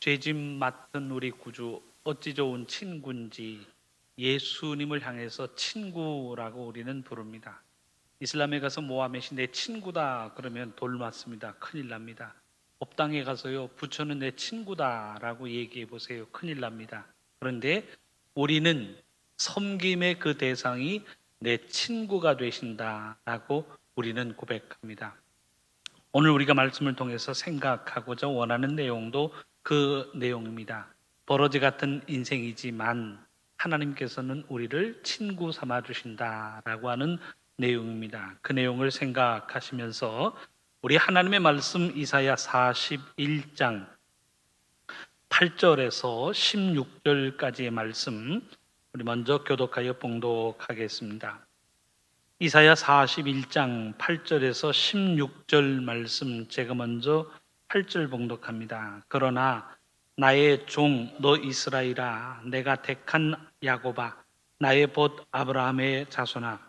죄짐 맡은 우리 구주 어찌 좋은 친구인지 예수님을 향해서 친구라고 우리는 부릅니다. 이슬람에 가서 모하메시 내 친구다 그러면 돌 맞습니다. 큰일 납니다. 법당에 가서요 부처는 내 친구다라고 얘기해 보세요. 큰일 납니다. 그런데 우리는 섬김의 그 대상이 내 친구가 되신다라고 우리는 고백합니다. 오늘 우리가 말씀을 통해서 생각하고자 원하는 내용도 그 내용입니다. 버러지 같은 인생이지만 하나님께서는 우리를 친구 삼아 주신다라고 하는 내용입니다. 그 내용을 생각하시면서 우리 하나님의 말씀 이사야 41장 8절에서 16절까지의 말씀 우리 먼저 교독하여 봉독하겠습니다. 이사야 41장 8절에서 16절 말씀 제가 먼저 8절 봉독합니다. 그러나 나의 종 너 이스라엘아 내가 택한 야곱아 나의 벗 아브라함의 자손아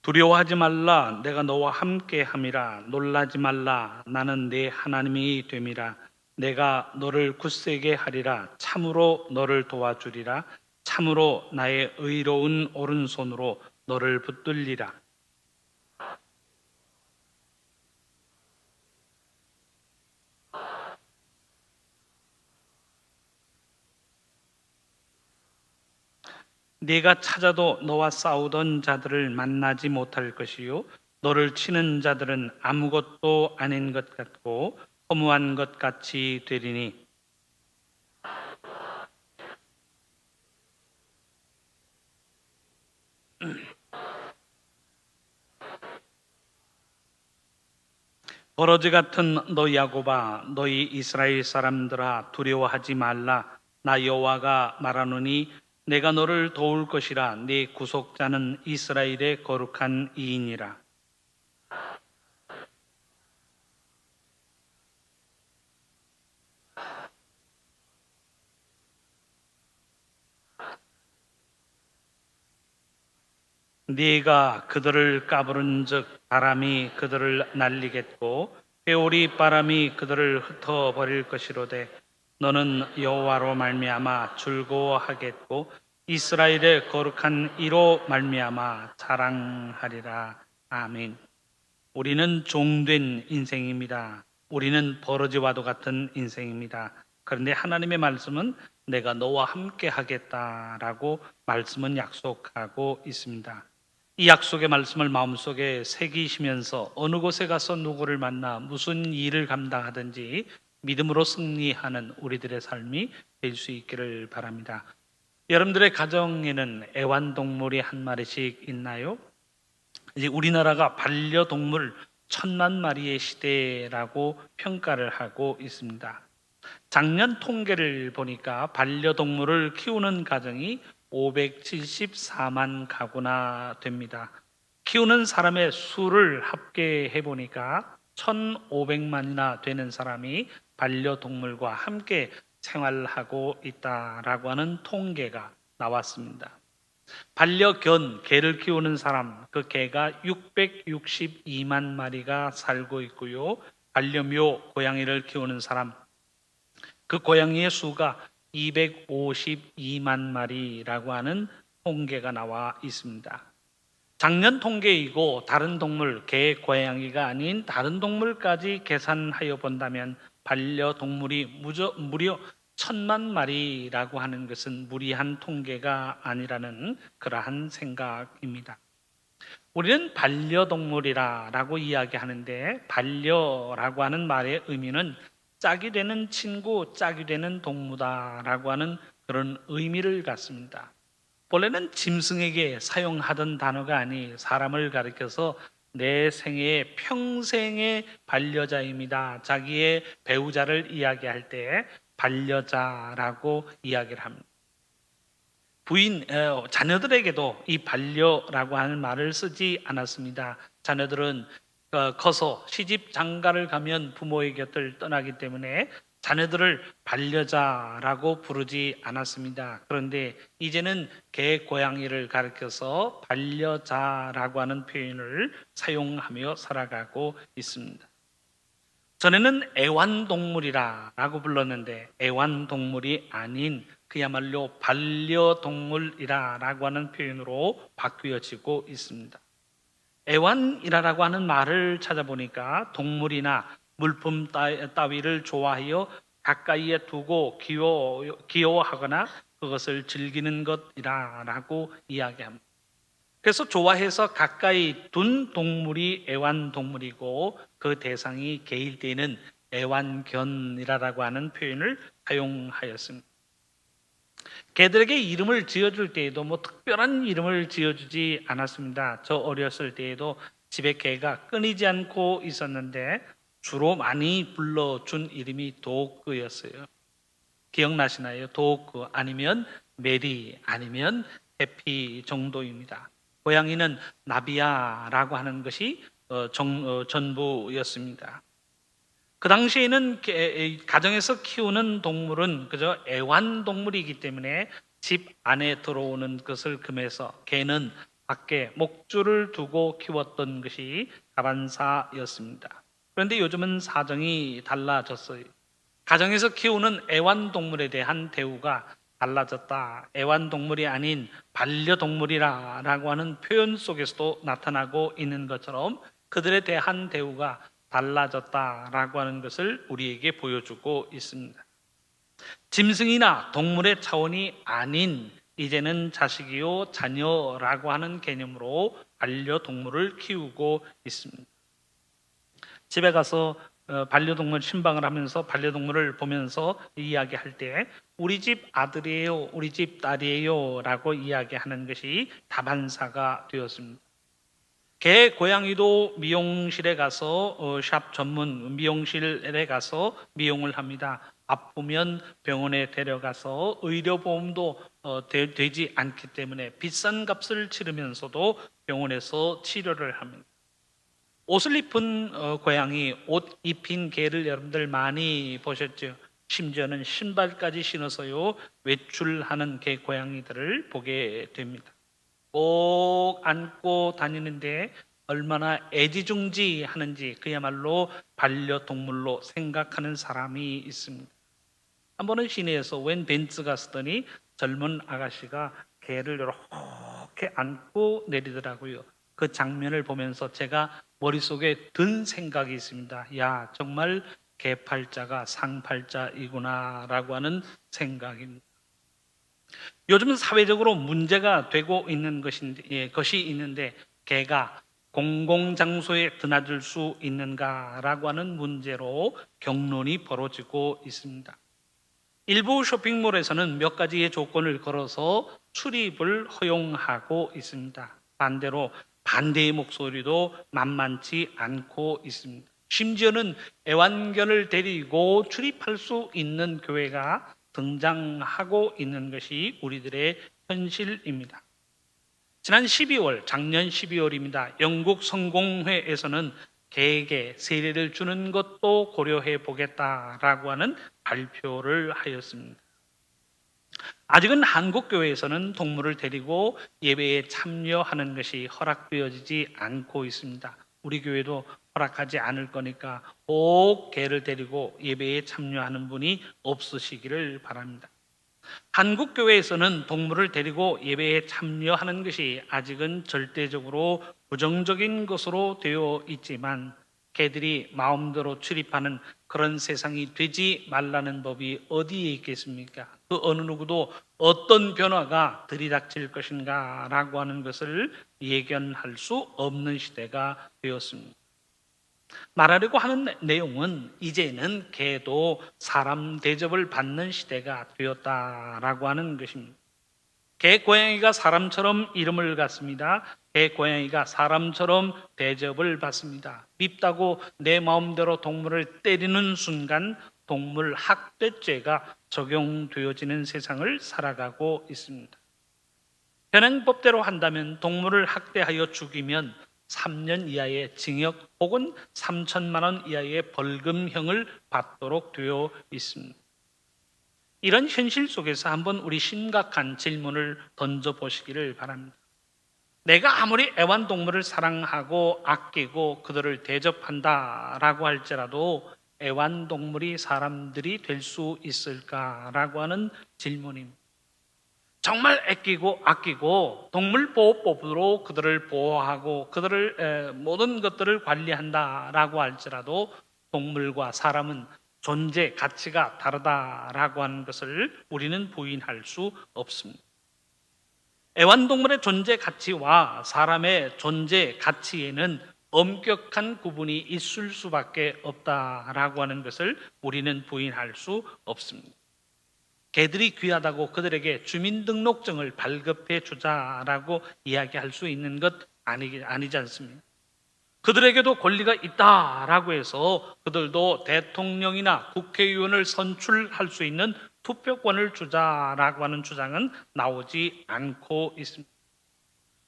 두려워하지 말라 내가 너와 함께 함이라 놀라지 말라 나는 네 하나님이 됨이라 내가 너를 굳세게 하리라 참으로 너를 도와주리라 참으로 나의 의로운 오른손으로 너를 붙들리라. 네가 찾아도 너와 싸우던 자들을 만나지 못할 것이요 너를 치는 자들은 아무것도 아닌 것 같고 허무한 것 같이 되리니 버러지 같은 너 야곱아 너희 이스라엘 사람들아 두려워하지 말라 나 여호와가 말하노니 내가 너를 도울 것이라 네 구속자는 이스라엘의 거룩한 이인이라. 네가 그들을 까부른즉 바람이 그들을 날리겠고 회오리 바람이 그들을 흩어버릴 것이로되 너는 여호와로 말미암아 즐거워하겠고 이스라엘의 거룩한 이로 말미암아 자랑하리라. 아멘. 우리는 종된 인생입니다. 우리는 버러지와도 같은 인생입니다. 그런데 하나님의 말씀은 내가 너와 함께 하겠다라고 말씀은 약속하고 있습니다. 이 약속의 말씀을 마음속에 새기시면서 어느 곳에 가서 누구를 만나 무슨 일을 감당하든지 믿음으로 승리하는 우리들의 삶이 될 수 있기를 바랍니다. 여러분들의 가정에는 애완동물이 한 마리씩 있나요? 이제 우리나라가 반려동물 1,000만 마리의 시대라고 평가를 하고 있습니다. 작년 통계를 보니까 반려동물을 키우는 가정이 574만 가구나 됩니다. 키우는 사람의 수를 합계해 보니까 1,500만이나 되는 사람이 반려동물과 함께 생활하고 있다라고 하는 통계가 나왔습니다. 반려견, 개를 키우는 사람, 그 개가 662만 마리가 살고 있고요. 반려묘, 고양이를 키우는 사람, 그 고양이의 수가 252만 마리라고 하는 통계가 나와 있습니다. 작년 통계이고 다른 동물, 개, 고양이가 아닌 다른 동물까지 계산하여 본다면 반려동물이 무려 1,000만 마리라고 하는 것은 무리한 통계가 아니라는 그러한 생각입니다. 우리는 반려동물이라고 이야기하는데 반려라고 하는 말의 의미는 짝이 되는 친구, 짝이 되는 동무다라고 하는 그런 의미를 갖습니다. 본래는 짐승에게 사용하던 단어가 아니 사람을 가리켜서 내 생애의 평생의 반려자입니다. 자기의 배우자를 이야기할 때 반려자라고 이야기를 합니다. 자녀들에게도 이 반려라고 하는 말을 쓰지 않았습니다. 자녀들은 커서 시집 장가를 가면 부모의 곁을 떠나기 때문에 자녀들을 반려자라고 부르지 않았습니다. 그런데 이제는 개, 고양이를 가리켜서 반려자라고 하는 표현을 사용하며 살아가고 있습니다. 전에는 애완동물이라고 불렀는데 애완동물이 아닌 그야말로 반려동물이라고 하는 표현으로 바뀌어지고 있습니다. 애완이라고 하는 말을 찾아보니까 동물이나 물품 따위를 좋아하여 가까이에 두고 귀여워하거나 그것을 즐기는 것이라고 이야기합니다. 그래서 좋아해서 가까이 둔 동물이 애완동물이고 그 대상이 개일 때는 애완견이라고 하는 표현을 사용하였습니다. 개들에게 이름을 지어줄 때에도 특별한 이름을 지어주지 않았습니다. 저 어렸을 때에도 집에 개가 끊이지 않고 있었는데 주로 많이 불러준 이름이 도그였어요. 기억나시나요? 도그 아니면 메리 아니면 해피 정도입니다. 고양이는 나비야라고 하는 것이 전부였습니다. 그 당시에는 가정에서 키우는 동물은 그저 애완동물이기 때문에 집 안에 들어오는 것을 금해서 개는 밖에 목줄을 두고 키웠던 것이 다반사였습니다. 그런데 요즘은 사정이 달라졌어요. 가정에서 키우는 애완동물에 대한 대우가 달라졌다. 애완동물이 아닌 반려동물이라고 하는 표현 속에서도 나타나고 있는 것처럼 그들에 대한 대우가 달라졌다라고 하는 것을 우리에게 보여주고 있습니다. 짐승이나 동물의 차원이 아닌 이제는 자식이요 자녀라고 하는 개념으로 반려동물을 키우고 있습니다. 집에 가서 반려동물 신방을 하면서 반려동물을 보면서 이야기할 때 우리 집 아들이에요, 우리 집 딸이에요 라고 이야기하는 것이 다반사가 되었습니다. 개, 고양이도 미용실에 가서 샵 전문 미용실에 가서 미용을 합니다. 아프면 병원에 데려가서 의료보험도 되지 않기 때문에 비싼 값을 치르면서도 병원에서 치료를 합니다. 옷을 입은 고양이, 옷 입힌 개를 여러분들 많이 보셨죠? 심지어는 신발까지 신어서요 외출하는 개, 고양이들을 보게 됩니다. 꼭 안고 다니는데 얼마나 애지중지하는지 그야말로 반려동물로 생각하는 사람이 있습니다. 한 번은 시내에서 웬 벤츠가 쓰더니 젊은 아가씨가 개를 이렇게 안고 내리더라고요. 그 장면을 보면서 제가 머릿속에 든 생각이 있습니다. 야, 정말 개팔자가 상팔자이구나 라고 하는 생각입니다. 요즘은 사회적으로 문제가 되고 있는 것이 있는데 개가 공공장소에 드나들 수 있는가라고 하는 문제로 경론이 벌어지고 있습니다. 일부 쇼핑몰에서는 몇 가지의 조건을 걸어서 출입을 허용하고 있습니다. 반대로 반대의 목소리도 만만치 않고 있습니다. 심지어는 애완견을 데리고 출입할 수 있는 교회가 등장하고 있는 것이 우리들의 현실입니다. 지난 12월, 작년 12월입니다. 영국 성공회에서는 개에게 세례를 주는 것도 고려해 보겠다라고 하는 발표를 하였습니다. 아직은 한국 교회에서는 동물을 데리고 예배에 참여하는 것이 허락되어지지 않고 있습니다. 우리 교회도 허락하지 않을 거니까 꼭 개를 데리고 예배에 참여하는 분이 없으시기를 바랍니다. 한국 교회에서는 동물을 데리고 예배에 참여하는 것이 아직은 절대적으로 부정적인 것으로 되어 있지만 개들이 마음대로 출입하는 그런 세상이 되지 말라는 법이 어디에 있겠습니까? 그 어느 누구도 어떤 변화가 들이닥칠 것인가 라고 하는 것을 예견할 수 없는 시대가 되었습니다. 말하려고 하는 내용은 이제는 개도 사람 대접을 받는 시대가 되었다라고 하는 것입니다. 개, 고양이가 사람처럼 이름을 갖습니다. 개, 고양이가 사람처럼 대접을 받습니다. 밉다고 내 마음대로 동물을 때리는 순간 동물 학대죄가 적용되어지는 세상을 살아가고 있습니다. 현행법대로 한다면 동물을 학대하여 죽이면 3년 이하의 징역 혹은 3천만 원 이하의 벌금형을 받도록 되어 있습니다. 이런 현실 속에서 한번 우리 심각한 질문을 던져보시기를 바랍니다. 내가 아무리 애완동물을 사랑하고 아끼고 그들을 대접한다라고 할지라도 애완동물이 사람들이 될 수 있을까라고 하는 질문입니다. 정말 아끼고 동물보호법으로 그들을 보호하고 그들을 모든 것들을 관리한다라고 할지라도 동물과 사람은 존재 가치가 다르다라고 하는 것을 우리는 부인할 수 없습니다. 애완동물의 존재 가치와 사람의 존재 가치에는 엄격한 구분이 있을 수밖에 없다라고 하는 것을 우리는 부인할 수 없습니다. 개들이 귀하다고 그들에게 주민등록증을 발급해 주자라고 이야기할 수 있는 것 아니지 않습니까? 그들에게도 권리가 있다라고 해서 그들도 대통령이나 국회의원을 선출할 수 있는 투표권을 주자라고 하는 주장은 나오지 않고 있습니다.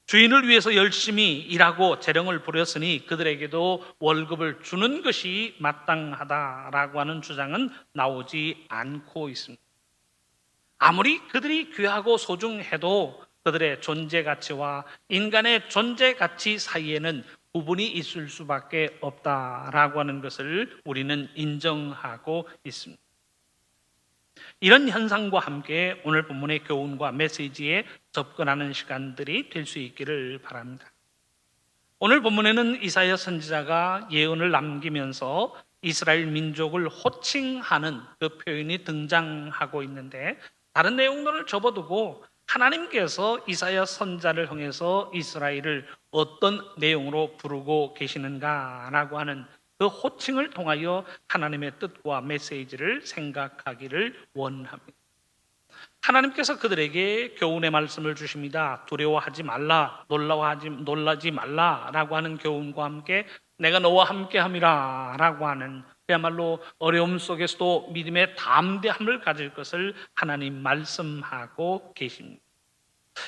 주인을 위해서 열심히 일하고 재령을 부렸으니 그들에게도 월급을 주는 것이 마땅하다라고 하는 주장은 나오지 않고 있습니다. 아무리 그들이 귀하고 소중해도 그들의 존재 가치와 인간의 존재 가치 사이에는 구분이 있을 수밖에 없다라고 하는 것을 우리는 인정하고 있습니다. 이런 현상과 함께 오늘 본문의 교훈과 메시지에 접근하는 시간들이 될 수 있기를 바랍니다. 오늘 본문에는 이사야 선지자가 예언을 남기면서 이스라엘 민족을 호칭하는 그 표현이 등장하고 있는데, 다른 내용들을 접어두고 하나님께서 이사야 선지자를 통해서 이스라엘을 어떤 내용으로 부르고 계시는가라고 하는 그 호칭을 통하여 하나님의 뜻과 메시지를 생각하기를 원합니다. 하나님께서 그들에게 교훈의 말씀을 주십니다. 두려워하지 말라, 놀라지 말라라고 하는 교훈과 함께 내가 너와 함께함이라 라고 하는, 그야말로 어려움 속에서도 믿음의 담대함을 가질 것을 하나님 말씀하고 계십니다.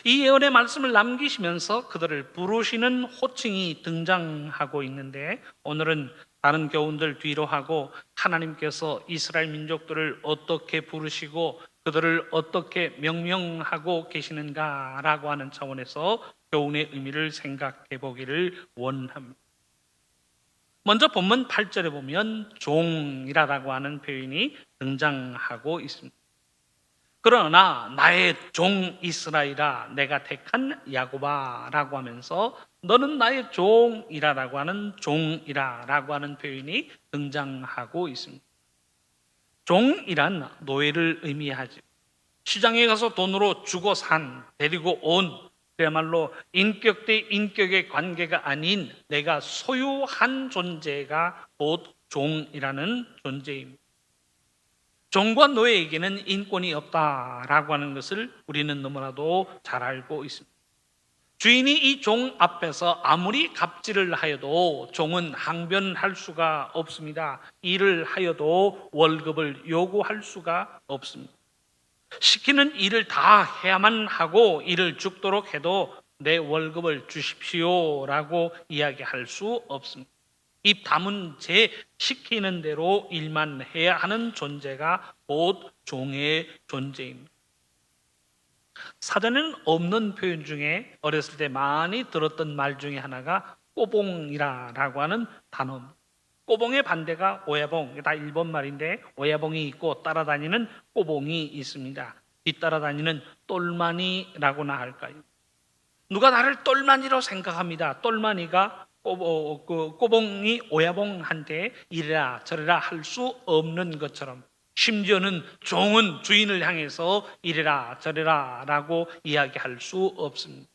이 예언의 말씀을 남기시면서 그들을 부르시는 호칭이 등장하고 있는데, 오늘은 다른 교훈들 뒤로 하고 하나님께서 이스라엘 민족들을 어떻게 부르시고 그들을 어떻게 명명하고 계시는가라고 하는 차원에서 교훈의 의미를 생각해 보기를 원합니다. 먼저 본문 8절에 보면 종이라고 하는 표현이 등장하고 있습니다. 그러나 나의 종 이스라엘아, 내가 택한 야곱아라고 하면서 너는 나의 종이라라고 하는 종이라라고 하는 표현이 등장하고 있습니다. 종이란 노예를 의미하죠. 시장에 가서 돈으로 주고 산, 데리고 온, 그야말로 인격 대 인격의 관계가 아닌 내가 소유한 존재가 곧 종이라는 존재입니다. 종과 노예에게는 인권이 없다라고 하는 것을 우리는 너무나도 잘 알고 있습니다. 주인이 이 종 앞에서 아무리 갑질을 하여도 종은 항변할 수가 없습니다. 일을 하여도 월급을 요구할 수가 없습니다. 시키는 일을 다 해야만 하고 일을 죽도록 해도 내 월급을 주십시오라고 이야기할 수 없습니다. 입 다문 채 시키는 대로 일만 해야 하는 존재가 곧 종의 존재입니다. 사전에는 없는 표현 중에 어렸을 때 많이 들었던 말 중에 하나가 꼬봉이라고 하는 단어입니다. 꼬봉의 반대가 오야봉, 다 일본 말인데 오야봉이 있고 따라다니는 꼬봉이 있습니다. 뒤따라다니는 똘마니라고나 할까요? 누가 나를 똘마니로 생각합니다. 똘마니가 꼬봉이 오야봉한테 이래라 저래라 할 수 없는 것처럼, 심지어는 종은 주인을 향해서 이래라 저래라 라고 이야기할 수 없습니다.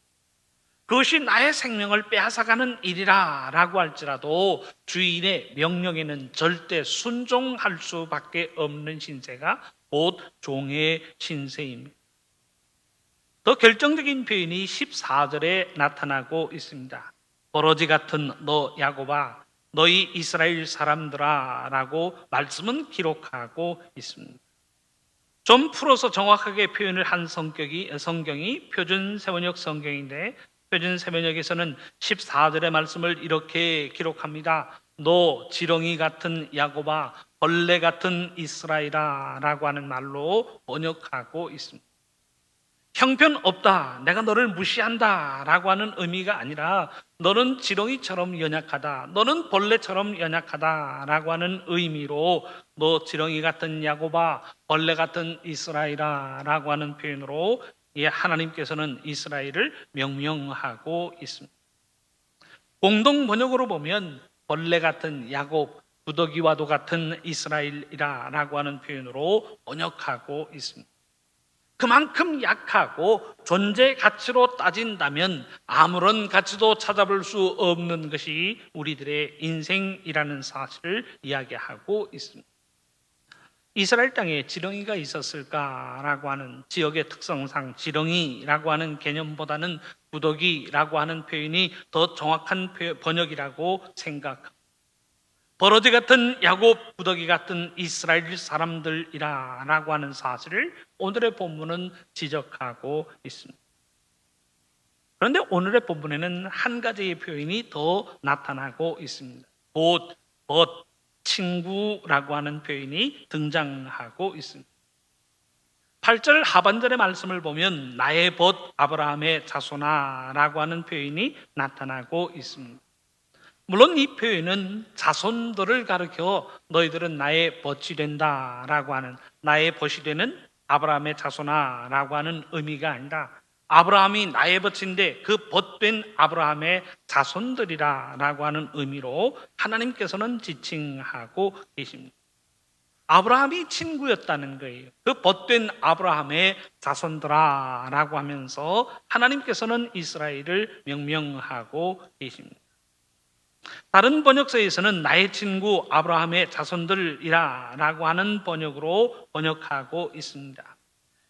그것이 나의 생명을 빼앗아가는 일이라 라고 할지라도 주인의 명령에는 절대 순종할 수밖에 없는 신세가 곧 종의 신세입니다. 더 결정적인 표현이 14절에 나타나고 있습니다. 버러지 같은 너 야곱아, 너희 이스라엘 사람들아 라고 말씀은 기록하고 있습니다. 좀 풀어서 정확하게 표현을 한 성경이 표준 세번역 성경인데, 표준 세번역에서는 14절의 말씀을 이렇게 기록합니다. 너 지렁이 같은 야곱아, 벌레 같은 이스라엘아 라고 하는 말로 번역하고 있습니다. 형편없다, 내가 너를 무시한다 라고 하는 의미가 아니라 너는 지렁이처럼 연약하다, 너는 벌레처럼 연약하다 라고 하는 의미로 너 지렁이 같은 야곱아, 벌레 같은 이스라엘아 라고 하는 표현으로 하나님께서는 이스라엘을 명명하고 있습니다. 공동 번역으로 보면 벌레 같은 야곱, 구더기와도 같은 이스라엘이라 라고 하는 표현으로 번역하고 있습니다. 그만큼 약하고 존재 가치로 따진다면 아무런 가치도 찾아볼 수 없는 것이 우리들의 인생이라는 사실을 이야기하고 있습니다. 이스라엘 땅에 지렁이가 있었을까라고 하는 지역의 특성상 지렁이라고 하는 개념보다는 구더기라고 하는 표현이 더 정확한 번역이라고 생각합니다. 버러지 같은 야곱, 구더기 같은 이스라엘 사람들이라고 하는 사실을 오늘의 본문은 지적하고 있습니다. 그런데 오늘의 본문에는 한 가지의 표현이 더 나타나고 있습니다. 곧, 벗, 친구라고 하는 표현이 등장하고 있습니다. 8절 하반절의 말씀을 보면 나의 벗 아브라함의 자손아라고 하는 표현이 나타나고 있습니다. 물론 이 표현은 자손들을 가리켜 너희들은 나의 벗이 된다라고 하는, 나의 벗이 되는 아브라함의 자손아라고 하는 의미가 아니라 아브라함이 나의 벗인데 그 벗된 아브라함의 자손들이라고 하는 의미로 하나님께서는 지칭하고 계십니다. 아브라함이 친구였다는 거예요. 그 벗된 아브라함의 자손들아라고 하면서 하나님께서는 이스라엘을 명명하고 계십니다. 다른 번역서에서는 나의 친구 아브라함의 자손들이라고 하는 번역으로 번역하고 있습니다.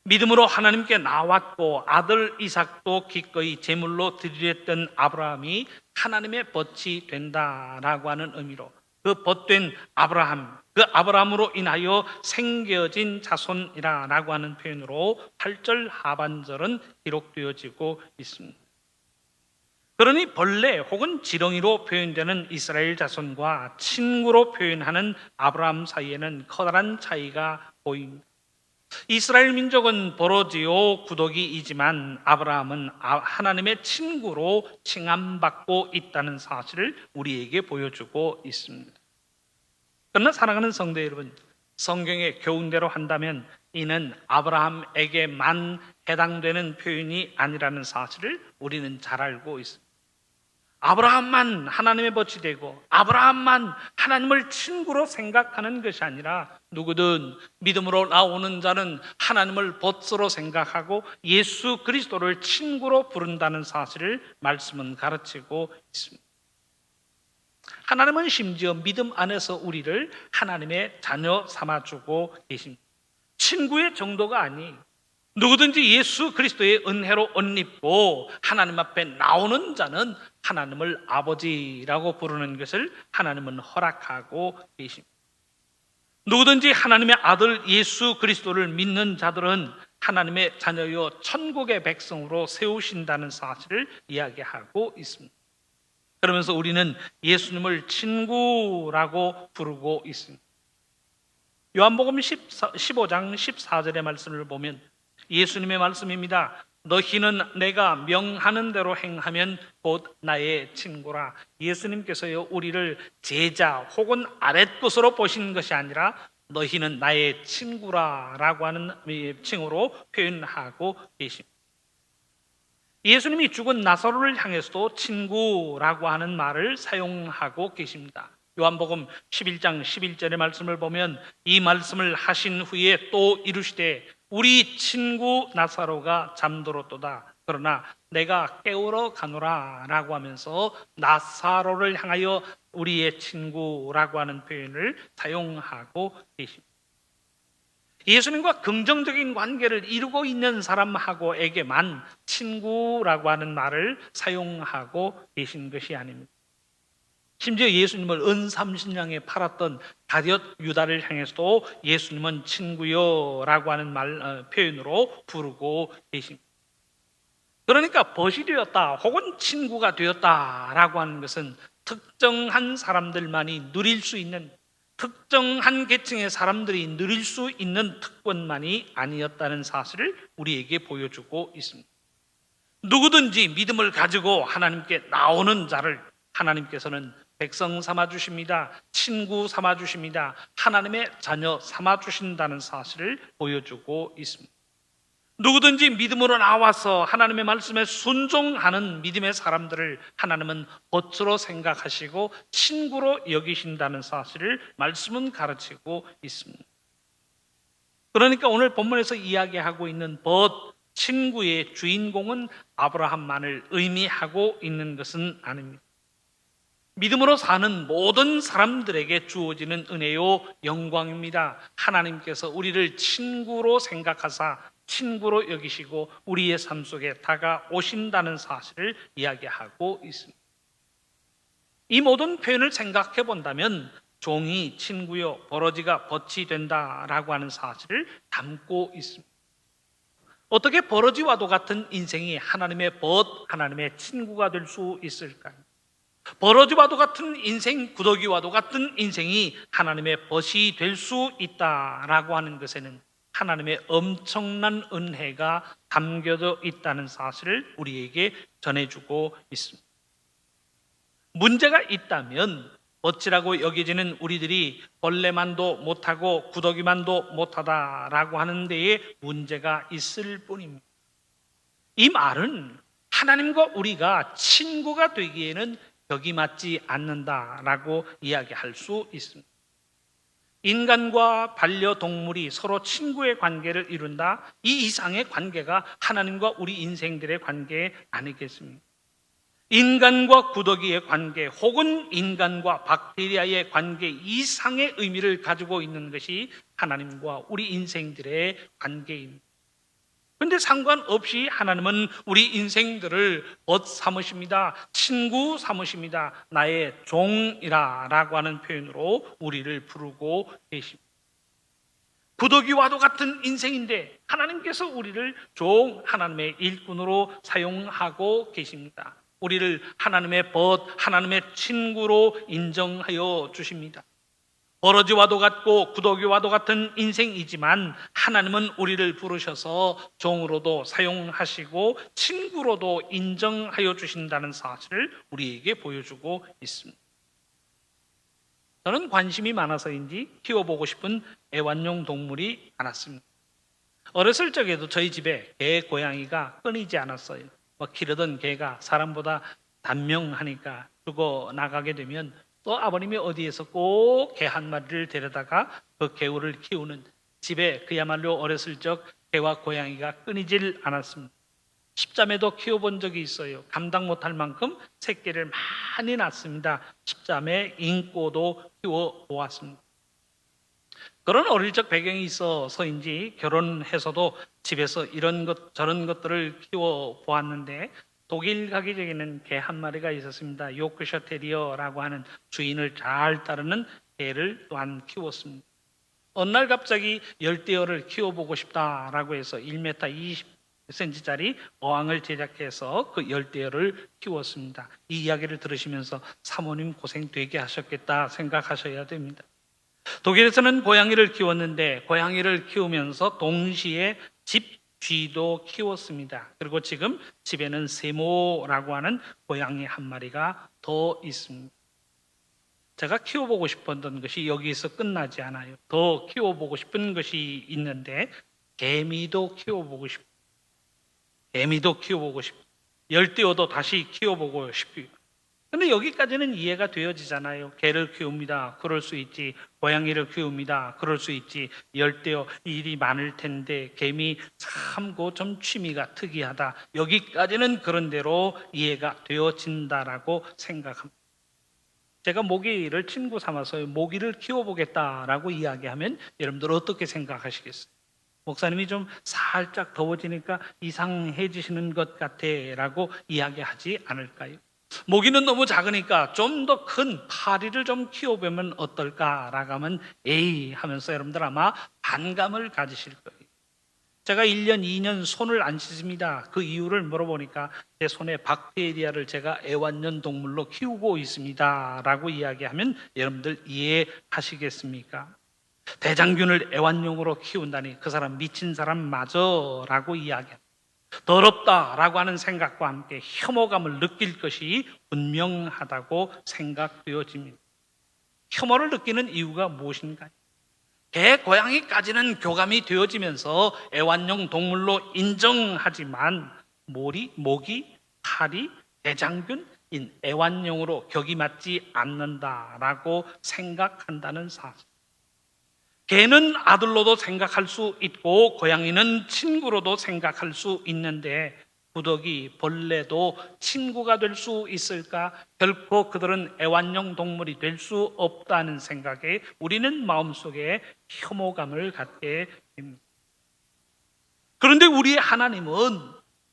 믿음으로 하나님께 나왔고 아들 이삭도 기꺼이 제물로 드리랬던 아브라함이 하나님의 벗이 된다라고 하는 의미로 그 벗된 아브라함, 그 아브라함으로 인하여 생겨진 자손이라고 하는 표현으로 8절 하반절은 기록되어지고 있습니다. 그러니 벌레 혹은 지렁이로 표현되는 이스라엘 자손과 친구로 표현하는 아브라함 사이에는 커다란 차이가 보입니다. 이스라엘 민족은 버러지요 구더기이지만 아브라함은 하나님의 친구로 칭함받고 있다는 사실을 우리에게 보여주고 있습니다. 그러나 사랑하는 성도 여러분, 성경의 교훈대로 한다면 이는 아브라함에게만 해당되는 표현이 아니라는 사실을 우리는 잘 알고 있습니다. 아브라함만 하나님의 벗이 되고 아브라함만 하나님을 친구로 생각하는 것이 아니라 누구든 믿음으로 나오는 자는 하나님을 벗으로 생각하고 예수 그리스도를 친구로 부른다는 사실을 말씀은 가르치고 있습니다. 하나님은 심지어 믿음 안에서 우리를 하나님의 자녀 삼아주고 계십니다. 친구의 정도가 아니, 누구든지 예수 그리스도의 은혜로 옷 입고 하나님 앞에 나오는 자는 하나님을 아버지라고 부르는 것을 하나님은 허락하고 계십니다. 누구든지 하나님의 아들 예수 그리스도를 믿는 자들은 하나님의 자녀요 천국의 백성으로 세우신다는 사실을 이야기하고 있습니다. 그러면서 우리는 예수님을 친구라고 부르고 있습니다. 요한복음 15장 14절의 말씀을 보면 예수님의 말씀입니다. 너희는 내가 명하는 대로 행하면 곧 나의 친구라. 예수님께서요 우리를 제자 혹은 아랫것으로 보신 것이 아니라 너희는 나의 친구라라고 하는 칭호로 표현하고 계십니다. 예수님이 죽은 나사로를 향해서도 친구라고 하는 말을 사용하고 계십니다. 요한복음 11장 11절의 말씀을 보면 이 말씀을 하신 후에 또 이르시되 우리 친구 나사로가 잠들었도다. 그러나 내가 깨우러 가노라 라고 하면서 나사로를 향하여 우리의 친구라고 하는 표현을 사용하고 계십니다. 예수님과 긍정적인 관계를 이루고 있는 사람하고에게만 친구라고 하는 말을 사용하고 계신 것이 아닙니다. 심지어 예수님을 은삼신랑에 팔았던 가룟 유다를 향해서도 예수님은 친구요라고 하는 표현으로 부르고 계십니다. 그러니까 벗이 되었다 혹은 친구가 되었다라고 하는 것은 특정한 사람들만이 누릴 수 있는, 특정한 계층의 사람들이 누릴 수 있는 특권만이 아니었다는 사실을 우리에게 보여주고 있습니다. 누구든지 믿음을 가지고 하나님께 나오는 자를 하나님께서는 백성 삼아 주십니다. 친구 삼아 주십니다. 하나님의 자녀 삼아 주신다는 사실을 보여주고 있습니다. 누구든지 믿음으로 나와서 하나님의 말씀에 순종하는 믿음의 사람들을 하나님은 벗으로 생각하시고 친구로 여기신다는 사실을 말씀은 가르치고 있습니다. 그러니까 오늘 본문에서 이야기하고 있는 벗, 친구의 주인공은 아브라함만을 의미하고 있는 것은 아닙니다. 믿음으로 사는 모든 사람들에게 주어지는 은혜요 영광입니다. 하나님께서 우리를 친구로 생각하사 친구로 여기시고 우리의 삶 속에 다가오신다는 사실을 이야기하고 있습니다. 이 모든 표현을 생각해 본다면 종이 친구요 버러지가 벗이 된다라고 하는 사실을 담고 있습니다. 어떻게 버러지와도 같은 인생이 하나님의 벗, 하나님의 친구가 될 수 있을까요? 버러지와도 같은 인생, 구더기와도 같은 인생이 하나님의 벗이 될 수 있다라고 하는 것에는 하나님의 엄청난 은혜가 담겨져 있다는 사실을 우리에게 전해주고 있습니다. 문제가 있다면 벗이라고 여겨지는 우리들이 벌레만도 못하고 구더기만도 못하다라고 하는 데에 문제가 있을 뿐입니다. 이 말은 하나님과 우리가 친구가 되기에는 벽이 맞지 않는다라고 이야기할 수 있습니다. 인간과 반려동물이 서로 친구의 관계를 이룬다. 이 이상의 관계가 하나님과 우리 인생들의 관계 아니겠습니까? 인간과 구더기의 관계 혹은 인간과 박테리아의 관계 이상의 의미를 가지고 있는 것이 하나님과 우리 인생들의 관계입니다. 그런데 상관없이 하나님은 우리 인생들을 벗 삼으십니다. 친구 삼으십니다. 나의 종이라고 하는 표현으로 우리를 부르고 계십니다. 구더기와도 같은 인생인데 하나님께서 우리를 종, 하나님의 일꾼으로 사용하고 계십니다. 우리를 하나님의 벗, 하나님의 친구로 인정하여 주십니다. 버러지와도 같고 구더기와도 같은 인생이지만 하나님은 우리를 부르셔서 종으로도 사용하시고 친구로도 인정하여 주신다는 사실을 우리에게 보여주고 있습니다. 저는 관심이 많아서인지 키워보고 싶은 애완용 동물이 많았습니다. 어렸을 적에도 저희 집에 개, 고양이가 끊이지 않았어요. 기르던 개가 사람보다 단명하니까 죽어나가게 되면 또 아버님이 어디에서 꼭 개 한 마리를 데려다가 그 개우를 키우는 집에 그야말로 어렸을 적 개와 고양이가 끊이질 않았습니다. 십자매도 키워본 적이 있어요. 감당 못할 만큼 새끼를 많이 낳습니다. 십자매, 인꼬도 키워보았습니다. 그런 어릴 적 배경이 있어서인지 결혼해서도 집에서 이런 것 저런 것들을 키워보았는데 독일 가기 전에는 개 한 마리가 있었습니다. 요크셔 테리어라고 하는 주인을 잘 따르는 개를 또한 키웠습니다. 어느 날 갑자기 열대어를 키워보고 싶다라고 해서 1m 20cm짜리 어항을 제작해서 그 열대어를 키웠습니다. 이 이야기를 들으시면서 사모님 고생 되게 하셨겠다 생각하셔야 됩니다. 독일에서는 고양이를 키웠는데 고양이를 키우면서 동시에 집 쥐도 키웠습니다. 그리고 지금 집에는 세모라고 하는 고양이 한 마리가 더 있습니다. 제가 키워보고 싶었던 것이 여기서 끝나지 않아요. 더 키워보고 싶은 것이 있는데 개미도 키워보고 싶어요. 개미도 키워보고 싶어요. 열대어도 다시 키워보고 싶어요. 근데 여기까지는 이해가 되어지잖아요. 개를 키웁니다. 그럴 수 있지. 고양이를 키웁니다. 그럴 수 있지. 열대어 일이 많을 텐데 개미 참 그 좀 취미가 특이하다. 여기까지는 그런 대로 이해가 되어진다라고 생각합니다. 제가 모기를 친구 삼아서 모기를 키워보겠다라고 이야기하면 여러분들 어떻게 생각하시겠어요? 목사님이 좀 살짝 더워지니까 이상해지시는 것 같아라고 이야기하지 않을까요? 모기는 너무 작으니까 좀 더 큰 파리를 좀 키워보면 어떨까라고 하면 에이 하면서 여러분들 아마 반감을 가지실 거예요. 제가 1년, 2년 손을 안 씻습니다. 그 이유를 물어보니까 제 손에 박테리아를 제가 애완용 동물로 키우고 있습니다 라고 이야기하면 여러분들 이해하시겠습니까? 대장균을 애완용으로 키운다니 그 사람 미친 사람 맞아 라고 이야기합니다. 더럽다라고 하는 생각과 함께 혐오감을 느낄 것이 분명하다고 생각되어집니다. 혐오를 느끼는 이유가 무엇인가요? 개, 고양이까지는 교감이 되어지면서 애완용 동물로 인정하지만 모기, 파리, 대장균, 애완용으로 격이 맞지 않는다라고 생각한다는 사실. 개는 아들로도 생각할 수 있고 고양이는 친구로도 생각할 수 있는데 구더기, 벌레도 친구가 될 수 있을까? 결코 그들은 애완용 동물이 될 수 없다는 생각에 우리는 마음속에 혐오감을 갖게 됩니다. 그런데 우리의 하나님은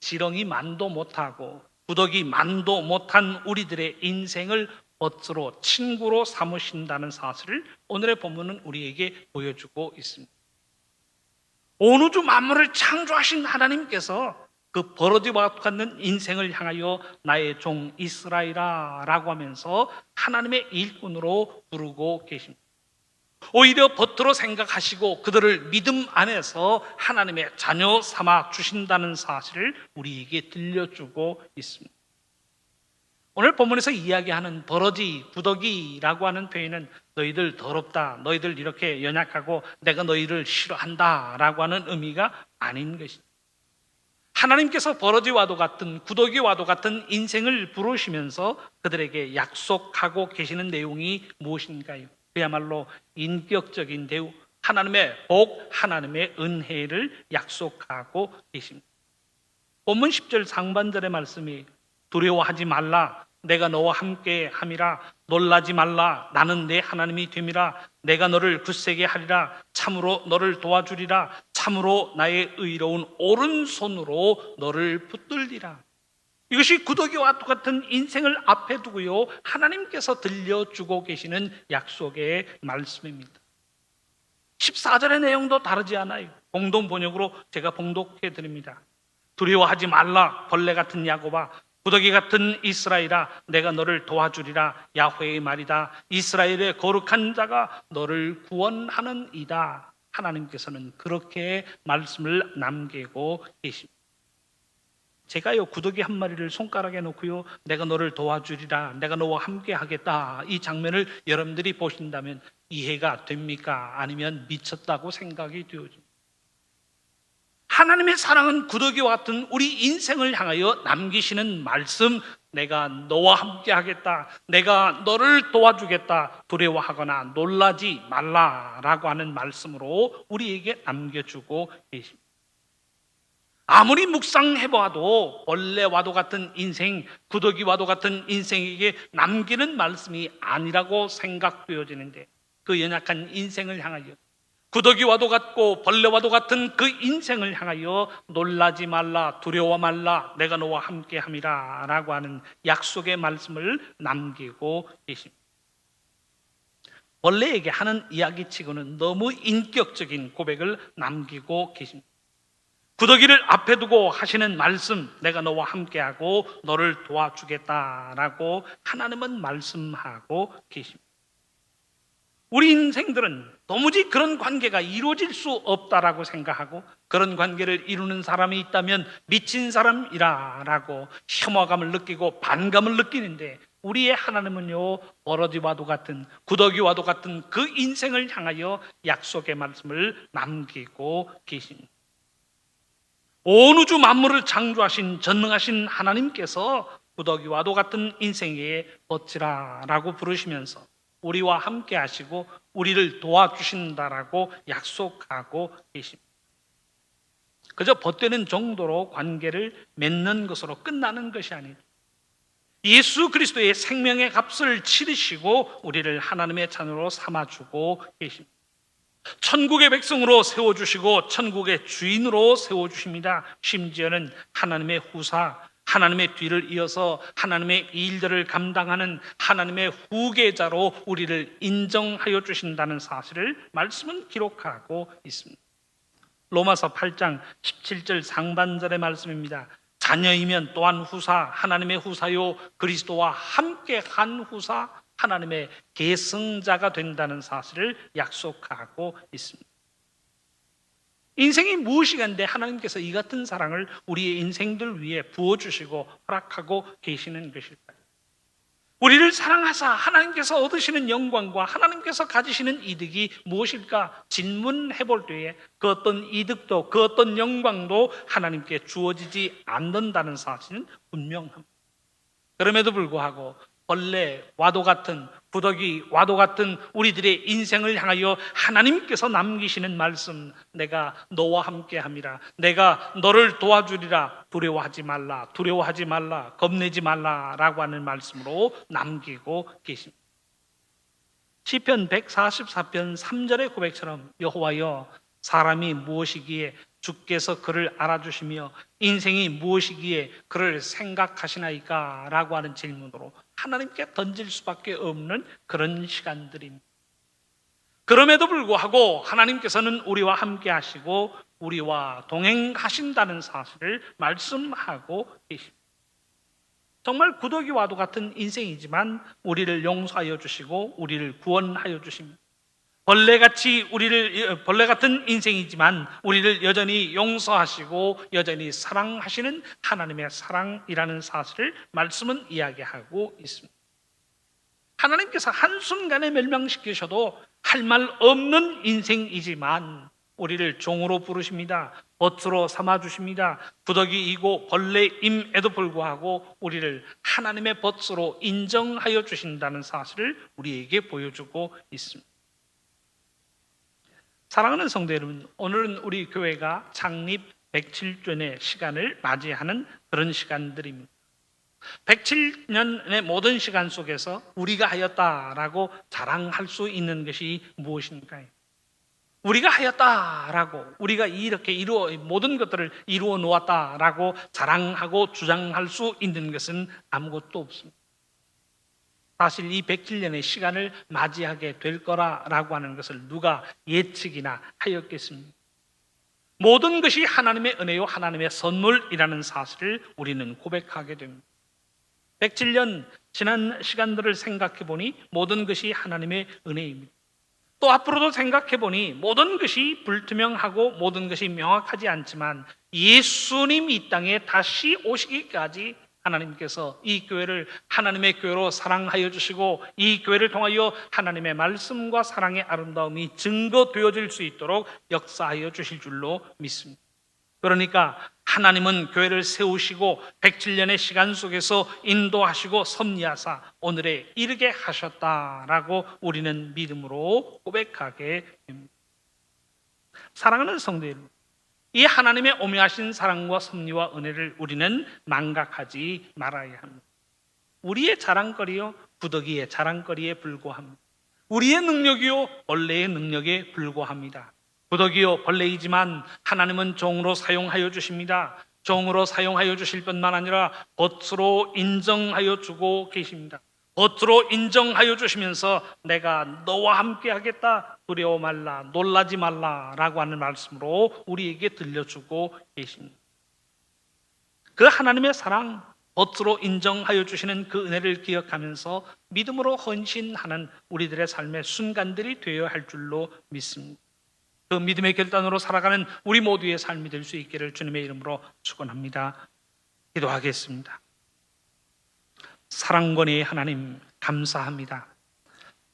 지렁이 만도 못하고 구더기 만도 못한 우리들의 인생을 벗으로 친구로 삼으신다는 사실을 오늘의 본문은 우리에게 보여주고 있습니다. 온 우주 만물을 창조하신 하나님께서 그 버러지와 같은 인생을 향하여 나의 종 이스라엘아 라고 하면서 하나님의 일꾼으로 부르고 계십니다. 오히려 벗들어 생각하시고 그들을 믿음 안에서 하나님의 자녀 삼아 주신다는 사실을 우리에게 들려주고 있습니다. 오늘 본문에서 이야기하는 버러지, 구더기라고 하는 표현은 너희들 더럽다, 너희들 이렇게 연약하고 내가 너희를 싫어한다 라고 하는 의미가 아닌 것입니다. 하나님께서 버러지와도 같은 구더기와도 같은 인생을 부르시면서 그들에게 약속하고 계시는 내용이 무엇인가요? 그야말로 인격적인 대우, 하나님의 복, 하나님의 은혜를 약속하고 계십니다. 본문 10절 상반절의 말씀이 두려워하지 말라, 내가 너와 함께 함이라, 놀라지 말라, 나는 내 하나님이 됨이라, 내가 너를 굳세게 하리라, 참으로 너를 도와주리라, 참으로 나의 의로운 오른손으로 너를 붙들리라. 이것이 구더기와 똑같은 인생을 앞에 두고요 하나님께서 들려주고 계시는 약속의 말씀입니다. 14절의 내용도 다르지 않아요. 공동 번역으로 제가 봉독해 드립니다. 두려워하지 말라, 벌레 같은 야곱아, 구더기 같은 이스라엘아, 내가 너를 도와주리라, 야훼의 말이다. 이스라엘의 거룩한 자가 너를 구원하는 이다. 하나님께서는 그렇게 말씀을 남기고 계십니다. 제가요 구더기 한 마리를 손가락에 놓고요 내가 너를 도와주리라, 내가 너와 함께 하겠다, 이 장면을 여러분들이 보신다면 이해가 됩니까? 아니면 미쳤다고 생각이 되어집니다. 하나님의 사랑은 구더기와 같은 우리 인생을 향하여 남기시는 말씀, 내가 너와 함께 하겠다, 내가 너를 도와주겠다, 두려워하거나 놀라지 말라라고 하는 말씀으로 우리에게 남겨주고 계십니다. 아무리 묵상해봐도 벌레와도 같은 인생, 구더기와도 같은 인생에게 남기는 말씀이 아니라고 생각되어지는데 그 연약한 인생을 향하여, 구더기와도 같고 벌레와도 같은 그 인생을 향하여 놀라지 말라, 두려워 말라, 내가 너와 함께 함이라 라고 하는 약속의 말씀을 남기고 계십니다. 벌레에게 하는 이야기치고는 너무 인격적인 고백을 남기고 계십니다. 구더기를 앞에 두고 하시는 말씀, 내가 너와 함께하고 너를 도와주겠다라고 하나님은 말씀하고 계십니다. 우리 인생들은 도무지 그런 관계가 이루어질 수 없다라고 생각하고 그런 관계를 이루는 사람이 있다면 미친 사람이라라고 혐오감을 느끼고 반감을 느끼는데 우리의 하나님은요 버러지와도 같은 구더기와도 같은 그 인생을 향하여 약속의 말씀을 남기고 계십니다. 온 우주 만물을 창조하신 전능하신 하나님께서 구더기와도 같은 인생에 버티라라고 부르시면서 우리와 함께 하시고 우리를 도와주신다라고 약속하고 계십니다. 그저 벗되는 정도로 관계를 맺는 것으로 끝나는 것이 아니라 예수 그리스도의 생명의 값을 치르시고 우리를 하나님의 자녀로 삼아주고 계십니다. 천국의 백성으로 세워주시고 천국의 주인으로 세워주십니다. 심지어는 하나님의 후사, 하나님의 뒤를 이어서 하나님의 일들을 감당하는 하나님의 후계자로 우리를 인정하여 주신다는 사실을 말씀은 기록하고 있습니다. 로마서 8장 17절 상반절의 말씀입니다. 자녀이면 또한 후사, 하나님의 후사요 그리스도와 함께 한 후사, 하나님의 계승자가 된다는 사실을 약속하고 있습니다. 인생이 무엇이간데 하나님께서 이 같은 사랑을 우리의 인생들 위해 부어주시고 허락하고 계시는 것일까요? 우리를 사랑하사 하나님께서 얻으시는 영광과 하나님께서 가지시는 이득이 무엇일까 질문해 볼 때에 그 어떤 이득도 그 어떤 영광도 하나님께 주어지지 않는다는 사실은 분명합니다. 그럼에도 불구하고 벌레와도 같은 부더기와도 같은 우리들의 인생을 향하여 하나님께서 남기시는 말씀, 내가 너와 함께함이라, 내가 너를 도와주리라, 두려워하지 말라, 겁내지 말라라고 하는 말씀으로 남기고 계십니다. 시편 144편 3절의 고백처럼 여호와여, 사람이 무엇이기에 주께서 그를 알아주시며 인생이 무엇이기에 그를 생각하시나이까? 라고 하는 질문으로 하나님께 던질 수밖에 없는 그런 시간들입니다. 그럼에도 불구하고 하나님께서는 우리와 함께 하시고 우리와 동행하신다는 사실을 말씀하고 계십니다. 정말 구더기와도 같은 인생이지만 우리를 용서하여 주시고 우리를 구원하여 주십니다. 벌레 같은 인생이지만 우리를 여전히 용서하시고 여전히 사랑하시는 하나님의 사랑이라는 사실을 말씀은 이야기하고 있습니다. 하나님께서 한순간에 멸망시키셔도 할 말 없는 인생이지만 우리를 종으로 부르십니다. 벗으로 삼아주십니다. 구더기이고 벌레임에도 불구하고 우리를 하나님의 벗으로 인정하여 주신다는 사실을 우리에게 보여주고 있습니다. 사랑하는 성도 여러분, 오늘은 우리 교회가 창립 107주년의 시간을 맞이하는 그런 시간들입니다. 107년의 모든 시간 속에서 우리가 하였다라고 자랑할 수 있는 것이 무엇인가요? 우리가 하였다라고, 우리가 이렇게 모든 것들을 이루어 놓았다라고 자랑하고 주장할 수 있는 것은 아무것도 없습니다. 사실 이 107년의 시간을 맞이하게 될 거라고 하는 것을 누가 예측이나 하였겠습니까? 모든 것이 하나님의 은혜요 하나님의 선물이라는 사실을 우리는 고백하게 됩니다. 107년 지난 시간들을 생각해 보니 모든 것이 하나님의 은혜입니다. 또 앞으로도 생각해 보니 모든 것이 불투명하고 모든 것이 명확하지 않지만 예수님이 이 땅에 다시 오시기까지 하나님께서 이 교회를 하나님의 교회로 사랑하여 주시고 이 교회를 통하여 하나님의 말씀과 사랑의 아름다움이 증거되어질 수 있도록 역사하여 주실 줄로 믿습니다. 그러니까 하나님은 교회를 세우시고 107년의 시간 속에서 인도하시고 섭리하사 오늘에 이르게 하셨다라고 우리는 믿음으로 고백하게 됩니다. 사랑하는 성도 여러분, 이 하나님의 오묘하신 사랑과 섭리와 은혜를 우리는 망각하지 말아야 합니다. 우리의 자랑거리요 구더기의 자랑거리에 불과합니다. 우리의 능력이요 벌레의 능력에 불과합니다. 구더기요 벌레이지만 하나님은 종으로 사용하여 주십니다. 종으로 사용하여 주실 뿐만 아니라 벗으로 인정하여 주고 계십니다. 벗으로 인정하여 주시면서 내가 너와 함께 하겠다, 두려워 말라, 놀라지 말라라고 하는 말씀으로 우리에게 들려주고 계십니다. 그 하나님의 사랑, 벗으로 인정하여 주시는 그 은혜를 기억하면서 믿음으로 헌신하는 우리들의 삶의 순간들이 되어야 할 줄로 믿습니다. 그 믿음의 결단으로 살아가는 우리 모두의 삶이 될 수 있기를 주님의 이름으로 축원합니다. 기도하겠습니다. 사랑권의 하나님 감사합니다.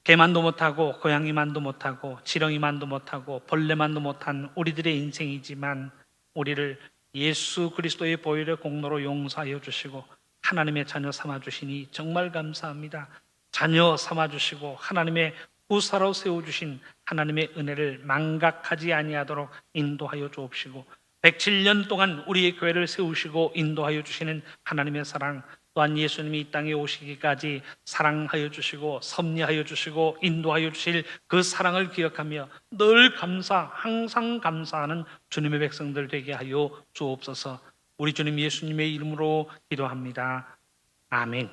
개만도 못하고 고양이만도 못하고 지렁이만도 못하고 벌레만도 못한 우리들의 인생이지만 우리를 예수 그리스도의 보혈의 공로로 용서하여 주시고 하나님의 자녀 삼아주시니 정말 감사합니다. 자녀 삼아주시고 하나님의 후사로 세워주신 하나님의 은혜를 망각하지 아니하도록 인도하여 주옵시고 107년 동안 우리의 교회를 세우시고 인도하여 주시는 하나님의 사랑, 또한 예수님이 이 땅에 오시기까지 사랑하여 주시고 섭리하여 주시고 인도하여 주실 그 사랑을 기억하며 늘 항상 감사하는 주님의 백성들 되게 하여 주옵소서. 우리 주님 예수님의 이름으로 기도합니다. 아멘.